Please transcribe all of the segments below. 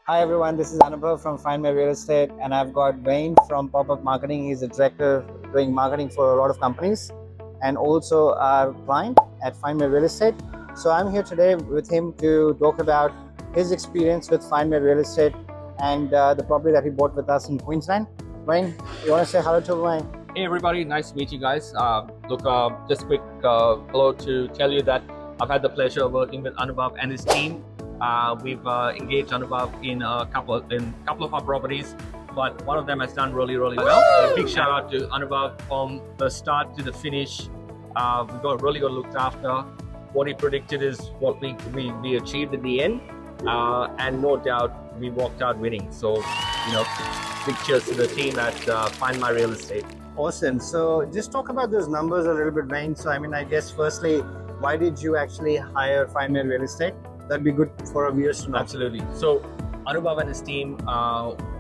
Hi everyone, this is Anubhav from Find My Real Estate, and I've got Wayne from Pop-Up Marketing. He's a director doing marketing for a lot of companies and also our client at Find My Real Estate. So I'm here today with him to talk about his experience with Find My Real Estate and the property that he bought with us in Queensland. Wayne, you want to say hello to Wayne? Hey everybody, nice to meet you guys. Just quick hello to tell you that I've had the pleasure of working with Anubhav and his team. We've engaged Anubhav in a couple of our properties, but one of them has done really well. A big shout out to Anubhav from the start to the finish. We got looked after. What he predicted is what we achieved in the end, and no doubt we walked out winning. So, big cheers to the team at Find My Real Estate. Awesome. So just talk about those numbers a little bit, Wayne. So I guess firstly, why did you actually hire Find My Real Estate? That'd be good for our viewers to know. Absolutely. So Anubhav and his team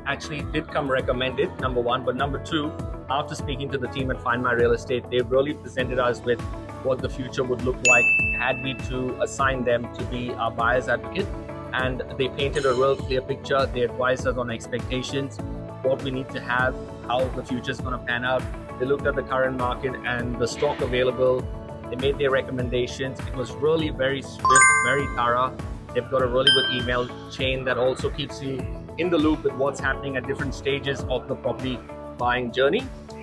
actually did come recommended, number one. But number two, after speaking to the team at Find My Real Estate, they really presented us with what the future would look like had we to assign them to be our buyer's advocate. And they painted a real clear picture. They advised us on expectations, what we need to have, how the future is going to pan out. They looked at the current market and the stock available. They made their recommendations. It was really very swift, very thorough. They've got a really good email chain that also keeps you in the loop with what's happening at different stages of the property buying journey.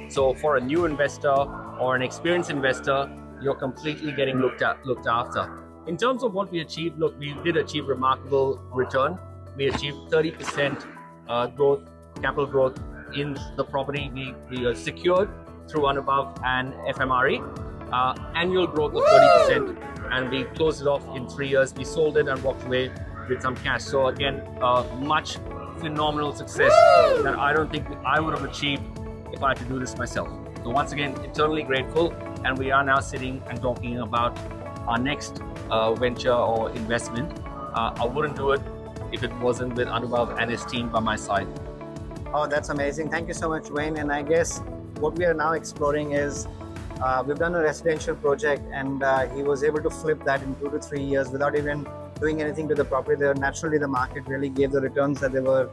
So for a new investor or an experienced investor, you're completely getting looked after. In terms of what we achieved, look, we did achieve remarkable return. We achieved 30% growth, capital growth in the property. We secured through Anubhav and FMRE. Annual growth of 30%, and we closed it off in 3 years. We sold it and walked away with some cash. So again, much phenomenal success that I don't think I would have achieved if I had to do this myself. So once again, eternally grateful, and we are now sitting and talking about our next venture or investment. I wouldn't do it if it wasn't with Anubhav and his team by my side. Oh, that's amazing. Thank you so much, Wayne. And I guess what we are now exploring is we've done a residential project, and he was able to flip that in 2 to 3 years without even doing anything to the property. Naturally, the market really gave the returns that they were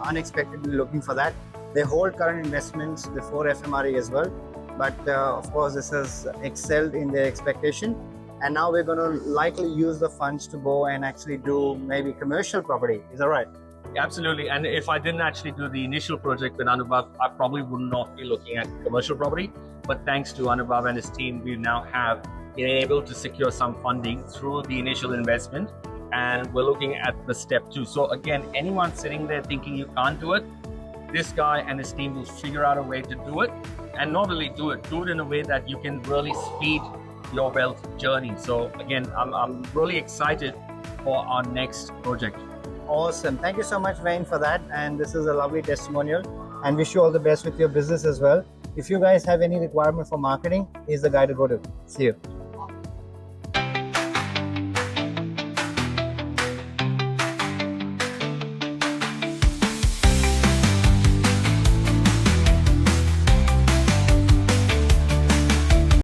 unexpectedly looking for that. They hold current investments before FMRE as well, but of course, this has excelled in their expectation. And now we're going to likely use the funds to go and actually do maybe commercial property. Is that right? Absolutely. And if I didn't actually do the initial project with Anubhav, I probably would not be looking at commercial property. But thanks to Anubhav and his team, we now have been able to secure some funding through the initial investment. And we're looking at the step 2. So again, anyone sitting there thinking you can't do it, this guy and his team will figure out a way to do it. And not only do it in a way that you can really speed your wealth journey. So again, I'm really excited for our next project. Awesome. Thank you so much, Wayne, for that. And this is a lovely testimonial, and wish you all the best with your business as well. If you guys have any requirement for marketing, he's the guy to go to. See you.